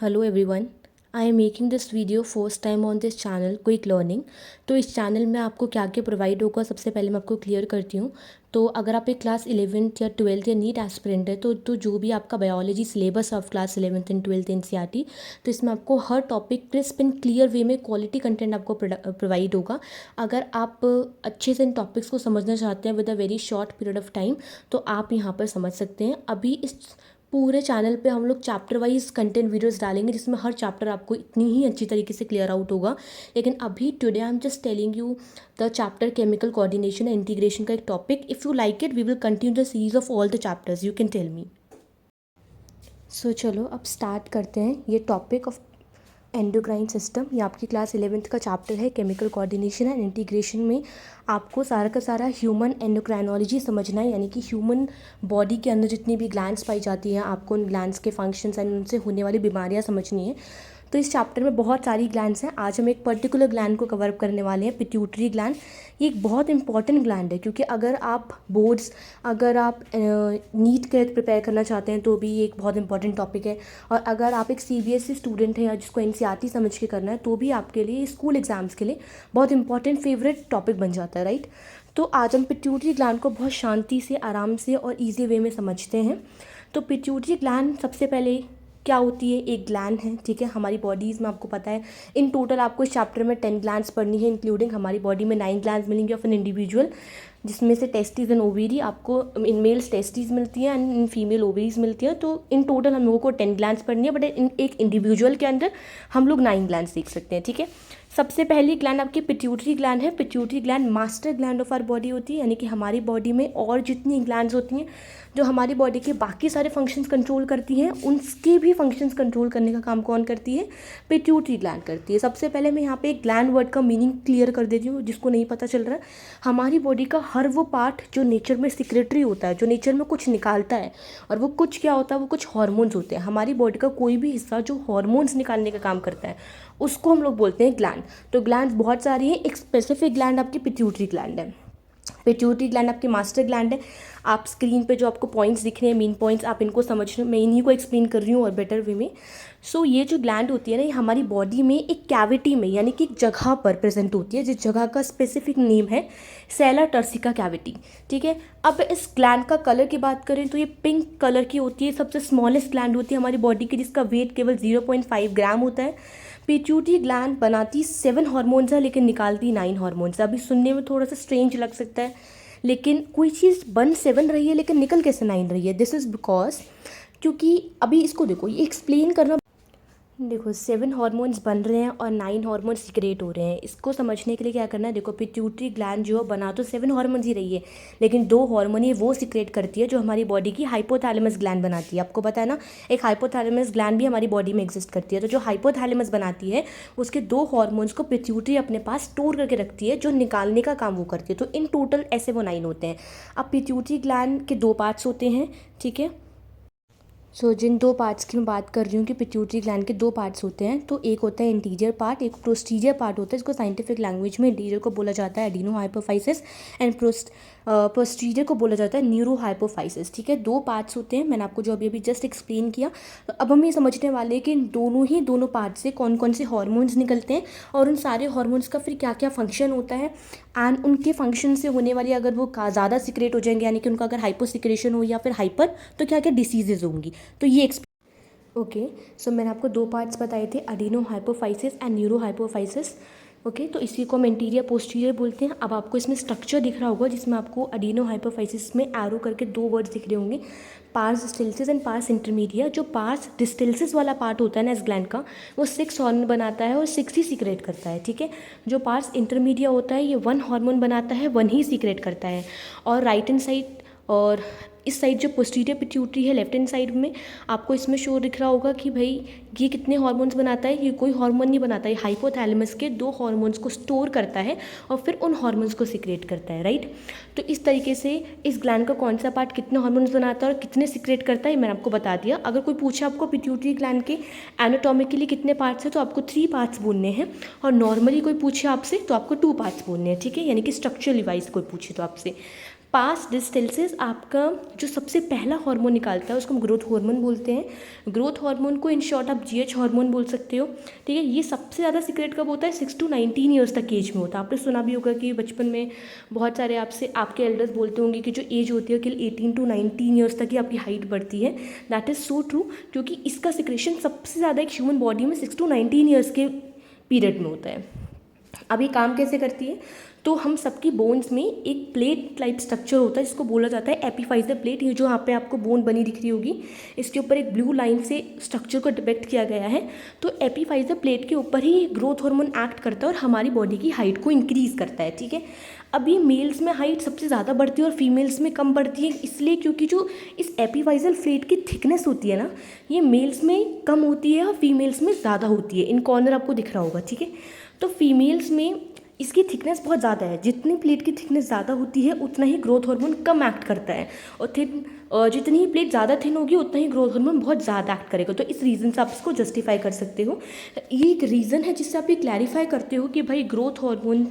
Hello everyone, I am making this video first time on this channel quick learning. तो इस channel में आपको क्या क्या प्रोवाइड होगा, सबसे पहले मैं आपको क्लियर करती हूँ। तो अगर आप एक क्लास 11th या 12th या नीट एस्पिरेंट है तो जो भी आपका biology syllabus of class 11th and 12th NCERT, तो इसमें आपको हर topic crisp and clear way में क्वालिटी कंटेंट आपको प्रोवाइड होगा। अगर आप अच्छे से इन टॉपिक्स को समझना चाहते हैं with a very short period of time, तो आप यहाँ पर समझ सकते हैं। अभी इस पूरे चैनल पे हम लोग चैप्टर वाइज कंटेंट वीडियोस डालेंगे, जिसमें हर चैप्टर आपको इतनी ही अच्छी तरीके से क्लियर आउट होगा। लेकिन अभी today I am just telling you the chapter chemical coordination and integration का एक topic. If you like it we will continue the series of all the chapters, you can tell me. So चलो अब start करते हैं। ये topic of endocrine system, ये आपकी class 11th का चैप्टर है। केमिकल कोऑर्डिनेशन एंड इंटीग्रेशन में आपको सारा का सारा ह्यूमन एंडोक्राइनोलॉजी समझना है, यानी कि ह्यूमन बॉडी के अंदर जितनी भी ग्लैंड्स पाई जाती हैं, आपको उन ग्लैंड्स के फंक्शंस एंड उनसे होने वाली बीमारियां समझनी है। तो इस चैप्टर में बहुत सारी ग्लैंड्स हैं। आज हम एक पर्टिकुलर ग्लैंड को कवर अप करने वाले हैं, पिट्यूटरी ग्लैंड। ये एक बहुत इंपॉर्टेंट ग्लैंड है, क्योंकि अगर आप बोर्ड्स, अगर आप नीट के प्रिपेयर करना चाहते हैं तो भी ये एक बहुत इंपॉर्टेंट टॉपिक है। और अगर आप एक सीबीएसई स्टूडेंट हैं या जिसको एनसीईआरटी समझ के करना है, तो भी आपके लिए स्कूल एग्जाम्स के लिए बहुत इंपॉर्टेंट फेवरेट टॉपिक बन जाता है, राइट। तो आज हम पिट्यूटरी ग्लैंड को बहुत शांति से, आराम से और ईजी वे में समझते हैं। तो पिट्यूटरी ग्लैंड सबसे पहले क्या होती है? एक ग्लैंड है, ठीक है। हमारी बॉडीज़ में आपको पता है इन टोटल आपको इस चैप्टर में 10 ग्लैंड्स पढ़नी है, इंक्लूडिंग हमारी बॉडी में 9 ग्लैंड्स मिलेंगी ऑफ एन इंडिविजुअल, जिसमें से टेस्टिस एंड ओवेरी आपको इन मेल्स टेस्टिस मिलती हैं एंड इन फीमेल ओवेरीज मिलती हैं। तो इन टोटल हम लोगों को 10 ग्लैंड्स पढ़नी है, बट इन एक इंडिविजुअल के अंदर हम लोग 9 ग्लैंड्स देख सकते हैं, ठीक है। सबसे पहली ग्लैंड आपकी पिट्यूटरी ग्लैंड है। Pituitary gland master gland of our body होती है, यानी कि हमारी बॉडी में और जितनी ग्लैंड्स होती हैं जो हमारी बॉडी के बाकी सारे फंक्शंस कंट्रोल करती हैं, उनके भी फंक्शंस कंट्रोल करने का काम कौन करती है? पिट्यूटरी ग्लैंड करती है। सबसे पहले मैं यहाँ पे एक ग्लैंड वर्ड का मीनिंग क्लियर कर देती हूँ, जिसको नहीं पता चल रहा है। हमारी बॉडी का हर वो पार्ट जो नेचर में सिक्रेटरी होता है, जो नेचर में कुछ निकालता है, और वो कुछ क्या होता है? वो कुछ हार्मोन्स होते हैं। हमारी बॉडी का कोई भी हिस्सा जो हार्मोन्स निकालने का काम करता है, उसको हम लोग बोलते हैं ग्लैंड। तो ग्लैंड बहुत सारी हैं, एक स्पेसिफिक ग्लैंड आपकी पिट्यूटरी ग्लैंड है। पिट्यूटरी ग्लैंड आपकी मास्टर ग्लैंड है। आप स्क्रीन पे जो आपको पॉइंट्स दिख रहे हैं, मेन पॉइंट्स, आप इनको समझ रहे हो, मैं इन्हीं को एक्सप्लेन कर रही हूँ और बेटर वे में। सो ये जो ग्लैंड होती है ना, ये हमारी बॉडी में एक कैविटी में, यानी कि एक जगह पर प्रेजेंट होती है, जिस जगह का स्पेसिफिक नेम है सेला टर्सिका कैविटी, ठीक है। अब इस ग्लैंड का कलर की बात करें तो ये पिंक कलर की होती है, सबसे स्मॉलेस्ट ग्लैंड होती है हमारी बॉडी की, जिसका वेट केवल 0.5 ग्राम होता है। पिट्यूटरी ग्लैंड बनाती 7 हार्मोन्स है, लेकिन निकालती 9 हार्मोन्स है। अभी सुनने में थोड़ा सा स्ट्रेंज लग सकता है, लेकिन कोई चीज़ बन 7 रही है लेकिन निकल कैसे 9 रही है? दिस इज़ बिकॉज, क्योंकि अभी इसको देखो, ये एक्सप्लेन करना, देखो 7 हार्मोन्स बन रहे हैं और 9 हार्मोन्स सीक्रेट हो रहे हैं। इसको समझने के लिए क्या करना है? देखो, पिट्यूटरी ग्लैंड जो बना तो 7 हार्मोन्स ही रही है, लेकिन 2 हार्मोन ये वो सीक्रेट करती है जो हमारी बॉडी की हाइपोथैलेमस ग्लैंड बनाती है। आपको पता है ना, एक हाइपोथैलेमस ग्लैंड भी हमारी बॉडी में एग्जिस्ट करती है। तो जो हाइपोथैलेमस बनाती है, उसके 2 हार्मोन्स को पिट्यूटरी अपने पास स्टोर करके रखती है, जो निकालने का काम वो करती है। तो इन टोटल ऐसे वो 9 होते हैं। अब पिट्यूटरी ग्लैंड के 2 पार्ट्स होते हैं, ठीक है। जिन 2 पार्ट्स की मैं बात कर रही हूँ कि पिट्यूटरी ग्लैंड के 2 पार्ट्स होते हैं, तो एक होता है इंटीरियर पार्ट, एक पोस्टीरियर पार्ट होता है। इसको साइंटिफिक लैंग्वेज में इंटीरियर को बोला जाता है एडिनो हाइपोफाइसिस एंड पोस्टीरियर को बोला जाता है न्यूरो हाइपोफाइसिस, ठीक है। 2 पार्ट्स होते हैं, मैंने आपको जो अभी जस्ट एक्सप्लेन किया। तो अब हम ये समझने वाले हैं कि इन दोनों पार्ट से कौन कौन से हार्मोन्स निकलते हैं और उन सारे हार्मोन्स का फिर क्या क्या फंक्शन होता है, एंड उनके फंक्शन से होने वाली, अगर वो ज़्यादा सिक्रेट हो जाएंगे, यानी कि उनका अगर हाइपो सिक्रेशन हो या फिर हाइपर, तो क्या क्या डिसीजेज होंगी। तो ये ओके। सो मैंने आपको 2 पार्ट्स बताए थे, adeno hypophysis and neuro hypophysis. Okay, तो इसी को हम इंटीरियर पोस्टीरियर बोलते हैं। अब आपको इसमें स्ट्रक्चर दिख रहा होगा, जिसमें आपको एडिनो हाइपोफाइसिस में एरो करके 2 वर्ड्स दिख रहे होंगे, पार्स डिस्टिलसिस एंड पार्स इंटरमीडिया। जो पार्स डिस्टिलसिस वाला पार्ट होता है ना इस ग्लैंड का, वो 6 हार्मोन बनाता है और 6 ही सीक्रेट करता है, ठीक है। जो पार्स इंटरमीडिया होता है, ये 1 हार्मोन बनाता है, 1 ही सीक्रेट करता है। और राइट हैंड साइड और इस साइड जो पोस्टीरियर पिट्यूटरी है, लेफ्ट हैंड साइड में आपको इसमें शो दिख रहा होगा कि भाई ये कितने हार्मोन्स बनाता है? ये कोई हार्मोन नहीं बनाता है, हाइपोथैलेमस के 2 हार्मोन्स को स्टोर करता है और फिर उन हार्मोन्स को सीक्रेट करता है, राइट। तो इस तरीके से इस ग्लैंड का कौन सा पार्ट कितने हार्मोन्स बनाता है और कितने सीक्रेट करता है, मैंने आपको बता दिया। अगर कोई पूछे आपको पिट्यूटरी ग्लैंड के एनाटॉमिकली कितने पार्ट्स हैं, तो आपको 3 पार्ट्स बोलने हैं, और नॉर्मली कोई पूछे आपसे तो आपको 2 पार्ट्स बोलने हैं, ठीक है, यानी कि स्ट्रक्चरली वाइज कोई पूछे तो आपसे। पास डिस्टेल्सिस आपका जो सबसे पहला हार्मोन निकालता है उसको हम ग्रोथ हार्मोन बोलते हैं। ग्रोथ हार्मोन को इन शॉर्ट आप जीएच हार्मोन बोल सकते हो, ठीक है। ये सबसे ज़्यादा सीक्रेट कब होता है? 6 to 19 ईयर्स तक एज में होता है। आपने सुना भी होगा कि बचपन में बहुत सारे आपसे आपके एल्डर्स बोलते होंगे कि जो एज होती है कि 18 to 19 ईयर्स तक ही आपकी हाइट बढ़ती है। दैट इज़ सो ट्रू, क्योंकि इसका सिक्रेशन सबसे ज़्यादा एक ह्यूमन बॉडी में 6 to 19 ईयर्स के पीरियड में होता है। अब ये काम कैसे करती है? तो हम सबकी बोन्स में एक प्लेट टाइप स्ट्रक्चर होता है जिसको बोला जाता है एपिफाइजर प्लेट। ये जो यहाँ पे आपको बोन बनी दिख रही होगी, इसके ऊपर एक ब्लू लाइन से स्ट्रक्चर को डिपेक्ट किया गया है। तो एपिफाइजर प्लेट के ऊपर ही ग्रोथ हार्मोन एक्ट करता है और हमारी बॉडी की हाइट को इंक्रीज़ करता है, ठीक है। अब ये मेल्स में हाइट सबसे ज़्यादा बढ़ती है और फीमेल्स में कम बढ़ती है, इसलिए क्योंकि जो इस एपिफाइजल प्लेट की थिकनेस होती है ना, ये मेल्स में कम होती है और फीमेल्स में ज़्यादा होती है। इन कॉर्नर आपको दिख रहा होगा, ठीक है। तो फीमेल्स में इसकी थिकनेस बहुत ज़्यादा है। जितनी प्लेट की थिकनेस ज़्यादा होती है उतना ही ग्रोथ हार्मोन कम एक्ट करता है, और जितनी ही प्लेट ज़्यादा थिन होगी उतना ही ग्रोथ हार्मोन बहुत ज़्यादा एक्ट करेगा। तो इस रीज़न से आप इसको जस्टिफाई कर सकते हो। ये एक रीज़न है जिससे आप ये क्लैरिफाई करते हो कि भाई ग्रोथ हार्मोन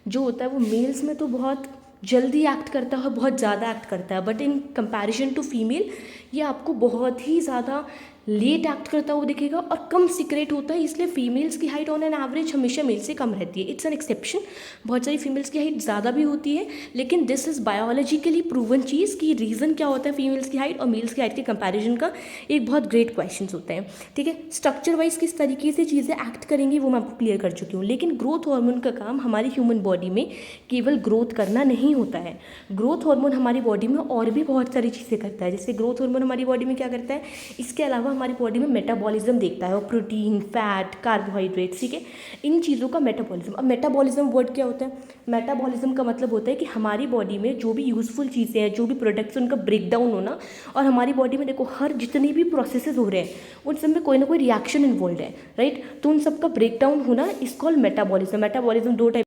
जो होता है वो मेल्स में तो बहुत जल्दी एक्ट करता है, बहुत ज़्यादा एक्ट करता है, but in comparison to female ये आपको बहुत ही ज़्यादा लेट एक्ट करता हुआ दिखेगा और कम सीक्रेट होता है। इसलिए फीमेल्स की हाइट ऑन एन एवरेज हमेशा मेल से कम रहती है। इट्स एन एक्सेप्शन, बहुत सारी फीमेल्स की हाइट ज़्यादा भी होती है, लेकिन दिस इज़ बायोलॉजिकली प्रूवन चीज़ कि रीज़न क्या होता है फीमेल्स की हाइट और मेल्स की हाइट के कंपैरिजन का, एक बहुत ग्रेट क्वेश्चन होता है, ठीक है। स्ट्रक्चर वाइज किस तरीके से चीज़ें एक्ट करेंगी वो मैं आपको क्लियर कर चुकी हूँ। लेकिन ग्रोथ हार्मोन का काम हमारी ह्यूमन बॉडी में केवल ग्रोथ करना नहीं होता है। ग्रोथ हार्मोन हमारी बॉडी में और भी बहुत सारी चीज़ें करता है। जैसे ग्रोथ हार्मोन हमारी बॉडी में क्या करता है, इसके अलावा हमारी बॉडी में मेटाबॉलिज्म देखता है, और प्रोटीन, फैट, कार्बोहाइड्रेट्स, ठीक है, इन चीज़ों का मेटाबॉलिज्म। अब मेटाबॉलिज्म वर्ड क्या होता है? मेटाबॉलिज्म का मतलब होता है कि हमारी बॉडी में जो भी यूजफुल चीज़ें हैं, जो भी प्रोडक्ट्स, उनका ब्रेकडाउन होना। और हमारी बॉडी में देखो हर जितनी भी प्रोसेसेस हो रहे हैं उन सब में कोई ना कोई रिएक्शन इन्वॉल्व है, राइट। तो उन सब का ब्रेकडाउन होना इज कॉल्ड मेटाबॉलिज्म। मेटाबॉलिज्म दो टाइप,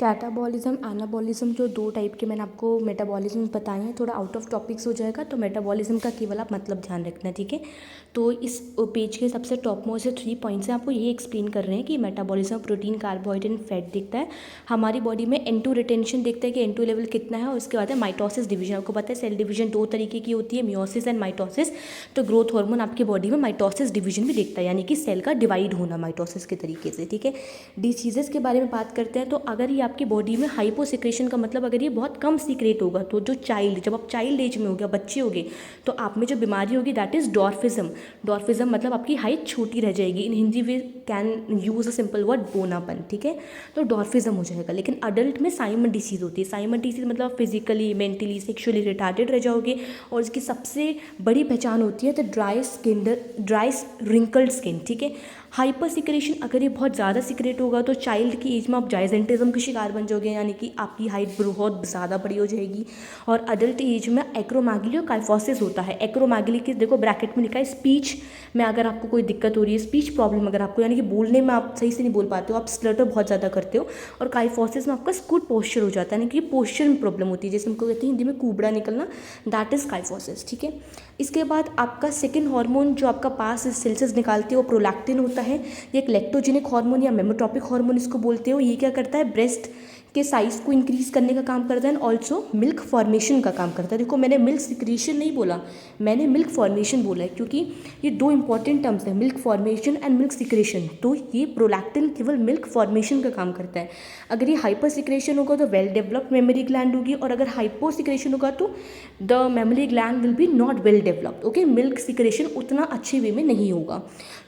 कैटाबॉलिज्म, एनाबॉलिज्म, जो दो टाइप के मैंने आपको मेटाबॉलिज्म बताए हैं। थोड़ा आउट ऑफ टॉपिक्स हो जाएगा तो मेटाबॉलिज्म का केवल आप मतलब ध्यान रखना, ठीक है। तो इस पेज के सबसे टॉप मोस्ट से 3 पॉइंट्स हैं, आपको ये एक्सप्लेन कर रहे हैं कि metabolism protein, carbohydrate and fat देखता है हमारी बॉडी में। N2 रिटेंशन देखता है कि N2 लेवल कितना है, और उसके बाद है माइटोसिस डिवीजन। आपको पता है सेल डिवीजन 2 तरीके की होती है, मियोसिस एंड माइटोसिस। तो ग्रोथ हार्मोन आपकी बॉडी में माइटोसिस डिवीजन भी देखता है, यानी कि सेल का डिवाइड होना माइटोसिस के तरीके से, ठीक है। डिसीजेस के बारे में बात करते हैं, तो अगर ये आपकी बॉडी में हाइपो सिक्रेशन का मतलब अगर ये बहुत कम सीक्रेट होगा, तो जो चाइल्ड, जब आप चाइल्ड एज में हो गया, बच्चे हो गए, तो आप में जो बीमारी होगी दैट इज डॉर्फिज्म। डॉर्फिज्म मतलब आपकी हाइट छोटी रह जाएगी। In Hindi we can use a simple word बोनापन, ठीक है। तो डॉर्फिज्म हो जाएगा। लेकिन अडल्ट में साइमन डिसीज होती है। साइमन डिसीज मतलब फिजिकली, मेंटली, सेक्सुअली रिटार्डेड रह जाओगे, और इसकी सबसे बड़ी पहचान होती है तो ड्राई रिंकल्ड स्किन, ठीक है। हाइपर सिक्रेशन, अगर ये बहुत ज़्यादा सिक्रेट होगा तो चाइल्ड की एज में आप जाइजेंटिज्म के शिकार बन जाओगे, यानी कि आपकी हाइट बहुत ज़्यादा बड़ी हो जाएगी। और अडल्ट एज में एक्रोमेगली और काइफोसिस होता है। एक्रोमेगली के देखो ब्रैकेट में लिखा है स्पीच में अगर आपको कोई दिक्कत हो रही है, स्पीच प्रॉब्लम अगर आपको, यानी कि बोलने में आप सही से नहीं बोल पाते हो, आप स्लटर बहुत ज़्यादा करते हो। और काइफोसिस में आपका स्कूट पोस्चर हो जाता है, यानी कि पोस्चर में प्रॉब्लम होती है, जैसे हमको कहते हैं हिंदी में कुबड़ा निकलना, दैट इज़ काइफोसिस, ठीक है। इसके बाद आपका सेकेंड हार्मोन जो आपका पास सेल्स निकालती है वो प्रोलैक्टिन होता है। ये एक लैक्टोजेनिक हार्मोन या मेमोट्रोपिक हार्मोन इसको बोलते हो। ये क्या करता है, ब्रेस्ट के साइज़ को इंक्रीज़ करने का काम करता है, एंड ऑल्सो मिल्क फॉर्मेशन का काम करता है। देखो मैंने मिल्क सिक्रीशन नहीं बोला, मैंने मिल्क फॉर्मेशन बोला है, क्योंकि ये दो इंपॉर्टेंट टर्म्स हैं, milk formation and milk secretion. तो ये प्रोलैक्टिन केवल मिल्क फॉर्मेशन का काम करता है। अगर ये हाइपर सिक्रेशन होगा तो वेल डेवलप्ड मेमोरी ग्लैंड होगी, और अगर हाइपो सिक्रेशन होगा तो the memory gland will be not well developed, okay. Milk secretion उतना अच्छे वे में नहीं होगा।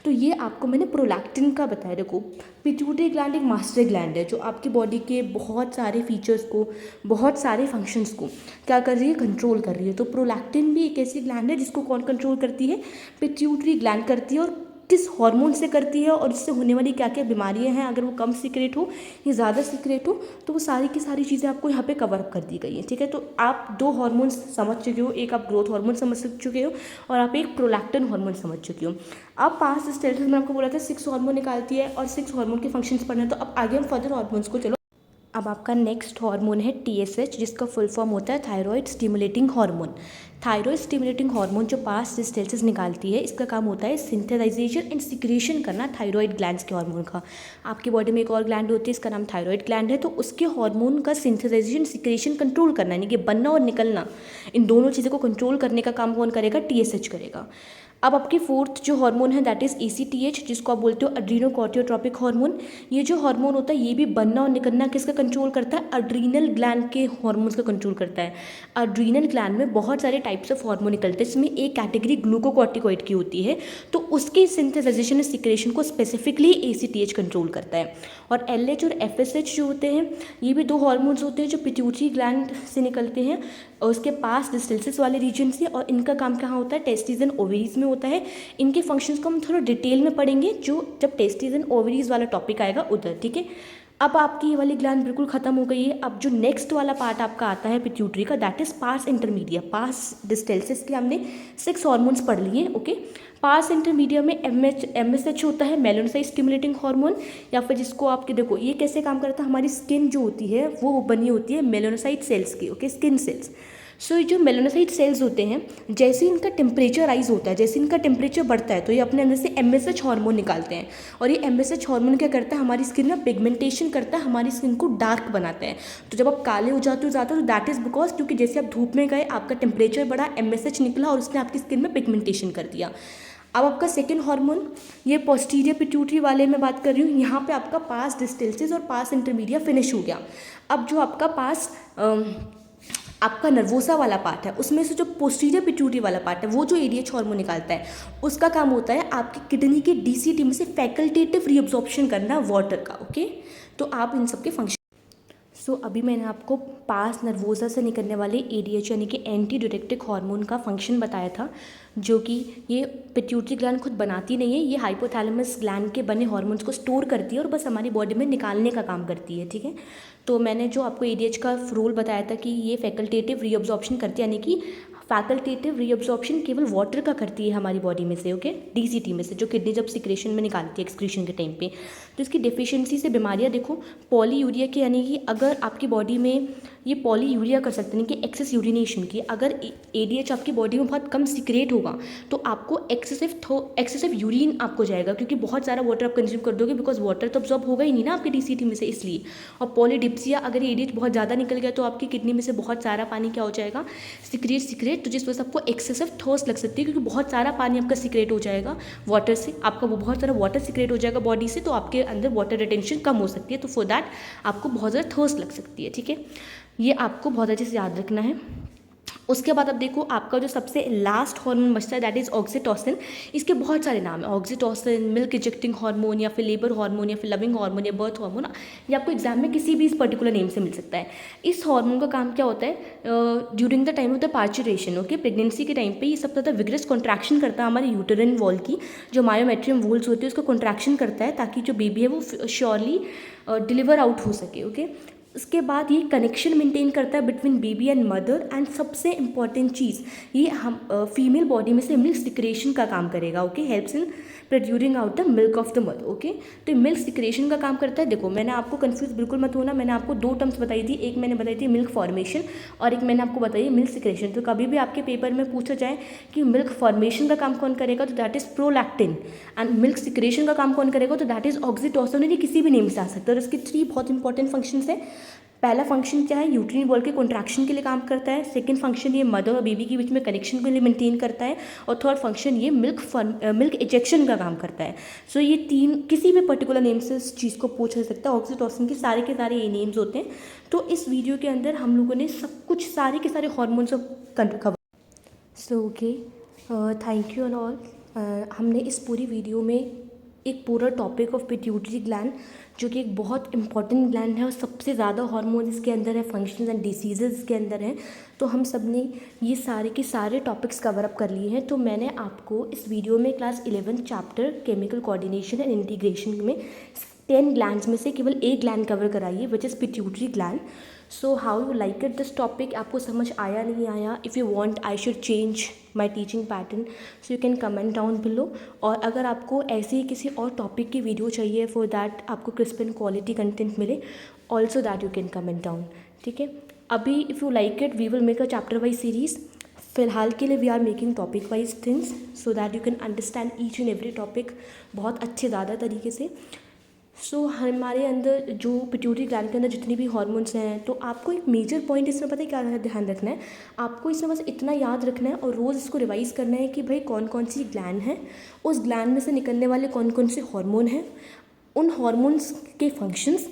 तो ये आपको मैंने प्रोलैक्टिन का बताया। देखो पिट्यूटरी ग्लैंड एक मास्टर ग्लैंड है जो आपकी बॉडी के बहुत सारे फीचर्स को, बहुत सारे फंक्शंस को क्या कर रही है, कंट्रोल कर रही है। तो प्रोलैक्टिन भी एक ऐसी ग्लैंड है जिसको कौन कंट्रोल करती है, पिट्यूटरी ग्लैंड करती है। और किस हार्मोन से करती है और इससे होने वाली क्या क्या बीमारियां हैं, अगर वो कम सीक्रेट हो या ज़्यादा सीक्रेट हो, तो वो सारी की सारी चीज़ें आपको यहाँ पे कवर अप कर दी गई हैं, ठीक है। तो आप 2 हार्मोन्स समझ चुके हो, एक आप ग्रोथ हार्मोन समझ चुके हो और आप एक प्रोलैक्टिन हार्मोन समझ चुके हो। अब पास स्टेटस में आपको बोला था 6 हार्मोन निकालती है और 6 हार्मोन के फंक्शंस पढ़ना है। तो अब आगे हम फर्दर हार्मोन्स को चलो अब आपका नेक्स्ट हार्मोन है TSH, जिसका फुल फॉर्म होता है thyroid stimulating hormone. Thyroid stimulating hormone जो पास डिस्टेंसेस निकालती है, इसका काम होता है सिंथेसाइजेशन एंड सिक्रीशन करना थायराइड ग्लैंड्स के हार्मोन का। आपकी बॉडी में एक और ग्लैंड होती है, इसका नाम थायराइड ग्लैंड है, तो उसके हार्मोन का सिंथेसाइजेशन सिक्रीशन कंट्रोल करना, यानी कि बनना और निकलना, इन दोनों चीज़ों को कंट्रोल करने का काम कौन करेगा? TSH करेगा। अब आपकी फोर्थ जो हार्मोन है दैट इज़ ACTH, जिसको आप बोलते हो एड्रीनोकॉर्टियोट्रोपिक हार्मोन। ये जो हार्मोन होता है ये भी बनना और निकलना किसका कंट्रोल करता है? एड्रीनल ग्लैंड के हार्मोन्स का कंट्रोल करता है। एड्रीनल ग्लैंड में बहुत सारे टाइप्स ऑफ हार्मोन निकलते हैं, इसमें एक कैटेगरी ग्लूकोकॉर्टिकॉइड की होती है, तो उसके सिंथेसाइजेशन और सिक्रेशन को स्पेसिफिकली ACTH कंट्रोल करता है। और LH और FSH जो होते हैं, ये भी दो हार्मोन्स होते हैं जो पिट्यूटरी ग्लैंड से निकलते हैं और उसके पास डिस्टेंसेस वाले रीजन से, और इनका काम कहाँ होता है? टेस्टिस एंड ओवरीज में होता है। इनके फंक्शंस को हम थोड़ा डिटेल में पढ़ेंगे जो जब टेस्टिस एंड ओवरीज वाला टॉपिक आएगा उधर, ठीक है। अब आपकी ये वाली ग्लैंड बिल्कुल खत्म हो गई है। अब जो नेक्स्ट वाला पार्ट आपका आता है पिट्यूटरी का, that is pass intermedia. Pass distances के हमने 6 हार्मोन्स पढ़ लिए, ओके। पास इंटरमीडिया में MSH होता है, मेलानोसाइट स्टिमुलेटिंग हार्मोन, या फिर जिसको आपके देखो ये कैसे काम करता है, हमारी स्किन जो होती है वो बनी होती है मेलानोसाइट सेल्स की, ओके, स्किन सेल्स। सो ये जो मेलानोसाइट सेल्स होते हैं, जैसे इनका टेम्परेचर राइज होता है, जैसे इनका टेम्परेचर बढ़ता है, तो ये अपने अंदर से MSH हार्मोन निकालते हैं, और ये MSH हार्मोन क्या करता है? हमारी स्किन में पिगमेंटेशन करता है, हमारी स्किन को डार्क बनाता है। तो जब आप काले हो जाते हो ज़्यादा, तो दैट इज़ बिकॉज क्योंकि जैसे आप धूप में गए, आपका टेम्परेचर बढ़ा, MSH निकला और उसने आपकी स्किन में पिगमेंटेशन कर दिया। अब आपका सेकेंड हार्मोन, ये पोस्टीरियर पिट्यूटरी वाले में बात कर रही हूँ, यहाँ पे आपका पास डिस्टेंसेस और पास इंटरमीडिया फिनिश हो गया। अब जो आपका पास आपका नर्वोसा वाला पार्ट है, उसमें से जो पोस्टीरियर पिट्यूटरी वाला पार्ट है, वो जो ADH हार्मोन निकालता है, उसका काम होता है आपकी किडनी के DCT में से फैकल्टेटिव रीअब्जॉर्प्शन करना वाटर का, ओके। तो आप इन सब के फंक्शन अभी मैंने आपको पास नर्वोसा से निकलने वाले ADH यानी कि एंटी डायरेक्टिक हार्मोन का फंक्शन बताया था, जो कि ये पिट्यूटरी ग्लैंड खुद बनाती नहीं है, ये हाइपोथैलेमस ग्लैंड के बने हार्मोन्स को स्टोर करती है और बस हमारी बॉडी में निकालने का काम करती है, ठीक है। तो मैंने जो आपको ADH का रोल बताया था कि ये फैकल्टेटिव रीअब्जॉर्प्शन करती है, यानी कि फैकल्टेटिव रीअब्जॉर्प्शन केवल वाटर का करती है हमारी बॉडी में से, ओके, DCT में से, जो किडनी जब सिक्रेशन में निकालती है एक्सक्रीशन के टाइम पे। तो इसकी डिफिशियंसी से बीमारियां देखो, पॉलीयूरिया की, यानी कि अगर आपकी बॉडी में ये पॉलीयूरिया कर सकते हैं कि एक्सेस यूरिनेशन की, अगर ADH आपकी बॉडी में बहुत कम सिक्रेट होगा तो आपको एक्सेसिव यूरिन आपको जाएगा, क्योंकि बहुत सारा वाटर आप कंज्यूम कर दोगे, बिकॉज वाटर तो अब्जॉर्ब होगा ही नहीं ना आपके DCT में से, इसलिए। और पॉलीडिप्सिया, अगर ADH बहुत ज़्यादा निकल गया तो आपकी किडनी में से बहुत सारा पानी क्या हो जाएगा? सिक्रेट, तो जिस वजह से आपको एक्सेसिव थर्स्ट लग सकती है, क्योंकि बहुत सारा पानी आपका सिक्रेट हो जाएगा वाटर से, आपका वो बहुत सारा वाटर सिक्रेट हो जाएगा बॉडी से, तो आपके अंदर वाटर रिटेंशन कम हो सकती है, तो फॉर दैट आपको बहुत ज़्यादा थर्स्ट लग सकती है, ठीक है। ये आपको बहुत अच्छे से याद रखना है। उसके बाद अब देखो आपका जो सबसे लास्ट हार्मोन बचता है दैट इज ऑक्सीटोसिन। इसके बहुत सारे नाम है, ऑक्सीटोसिन, मिल्क इजेक्टिंग हार्मोन, या फिर लेबर हार्मोन, या फिर लविंग हार्मोन, या बर्थ हार्मोन, ये आपको एग्जाम में किसी भी इस पर्टिकुलर नेम से मिल सकता है। इस हार्मोन का काम क्या होता है? During the time of the parturition, okay, pregnancy के टाइम पे ये सब ज़्यादा विग्रस कॉन्ट्रैक्शन करता है हमारे यूटेरिन वॉल की, जो मायोमेट्रियम वॉल्स होती है उसको कॉन्ट्रैक्शन करता है, ताकि जो बेबी है वो श्योरली डिलीवर आउट हो सके, ओके। उसके बाद ये कनेक्शन मेंटेन करता है between baby and mother, and सबसे इंपॉर्टेंट चीज़, ये हम फीमेल बॉडी में से मिल्क सिक्रेशन का काम करेगा, okay, helps in producing out the milk of the mother, okay. तो मिल्क सिक्रेशन का काम करता है। देखो मैंने आपको कंफ्यूज बिल्कुल मत होना, मैंने आपको 2 टर्म्स बताई थी, एक मैंने बताई थी मिल्क फॉर्मेशन और एक मैंने आपको बताई मिल्क सिक्रेशन। तो कभी भी आपके पेपर में पूछा जाए कि मिल्क फॉर्मेशन का काम कौन करेगा, तो that is prolactin, and milk secretion का काम कौन करेगा, तो दैट इज ऑक्सीटोसिन। ये किसी भी नेम से आ सकता है और इसके 3 बहुत इंपॉर्टेंट फंक्शंस है। पहला फंक्शन क्या है? यूट्रिन वॉल के कॉन्ट्रैक्शन के लिए काम करता है। सेकंड फंक्शन ये मदर और बेबी के बीच में कनेक्शन के लिए मेंटेन करता है, और थर्ड फंक्शन ये मिल्क इजेक्शन का काम करता है। सो ये 3 किसी भी पर्टिकुलर नेम से इस चीज़ को पूछा सकता है। ऑक्सीटोसिन के सारे ये नेम्स होते हैं। तो इस वीडियो के अंदर हम लोगों ने सब कुछ सारे के सारे hormones cover. So okay, thank you and all. हमने इस पूरी वीडियो में एक पूरा टॉपिक ऑफ पिट्यूटरी ग्लैंड, जो कि एक बहुत इंपॉर्टेंट ग्लैंड है और सबसे ज़्यादा हार्मोन इसके अंदर है, फंक्शंस एंड डिसीजेज इसके अंदर हैं। तो हम सब ने ये सारे के सारे टॉपिक्स कवर अप कर लिए हैं। तो मैंने आपको इस वीडियो में class 11 chapter chemical coordination and integration में 10 ग्लैंड्स में से केवल एक ग्लैंड कवर कराई है, which is pituitary gland. So how you like it this topic, आपको समझ आया नहीं आया, if you want I should change my teaching pattern so you can comment down below. और अगर आपको ऐसे ही किसी और टॉपिक की वीडियो चाहिए फॉर दैट आपको क्रिस्प एंड क्वालिटी कंटेंट मिले, also that you can comment down. ठीक है, अभी if you like it we will make a chapter wise series. फ़िलहाल के लिए we are making topic wise things so that you can understand each and every topic बहुत अच्छे ज़्यादा तरीके से। सो हमारे अंदर जो पिट्यूटरी ग्लैंड के अंदर जितनी भी हार्मोन्स हैं, तो आपको एक मेजर पॉइंट इसमें पता है क्या ध्यान रखना है, आपको इसमें बस इतना याद रखना है और रोज़ इसको रिवाइज करना है कि भाई कौन कौन सी ग्लैंड है, उस ग्लैंड में से निकलने वाले कौन कौन से हार्मोन हैं, उन हार्मोन्स के फंक्शंस,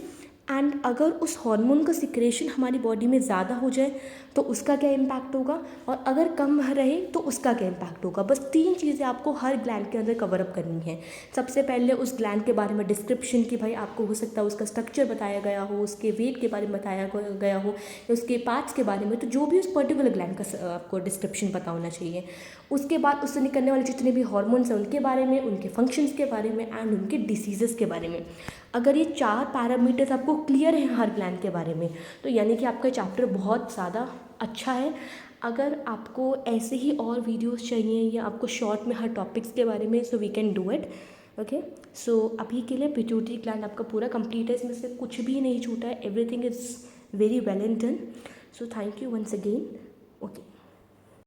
एंड अगर उस हार्मोन का सिक्रेशन हमारी बॉडी में ज़्यादा हो जाए तो उसका क्या इम्पैक्ट होगा, और अगर कम रहे तो उसका क्या इम्पैक्ट होगा। बस 3 चीज़ें आपको हर ग्लैंड के अंदर कवर अप करनी है। सबसे पहले उस ग्लैंड के बारे में डिस्क्रिप्शन कि भाई आपको हो सकता है उसका स्ट्रक्चर बताया गया हो, उसके वेट के बारे में बताया गया हो, या उसके पार्ट्स के बारे में, तो जो भी उस पर्टिकुलर ग्लैंड का आपको डिस्क्रिप्शन पता होना चाहिए। उसके बाद उससे निकलने वाले जितने भी हार्मोन्स हैं उनके बारे में, उनके फंक्शंस के बारे में, एंड उनके डिसीज़ेस के बारे में। अगर ये 4 पैरामीटर्स आपको क्लियर हैं हर ग्लैंड के बारे में, तो यानी कि आपका चैप्टर बहुत ज़्यादा अच्छा है। अगर आपको ऐसे ही और वीडियोस चाहिए या आपको शॉर्ट में हर टॉपिक्स के बारे में, so we can do it. Okay, so अभी के लिए पिट्यूटरी ग्लैंड आपका पूरा कंप्लीट है, इसमें से कुछ भी नहीं छूटा है, everything is very well and done. So thank you once again. Okay.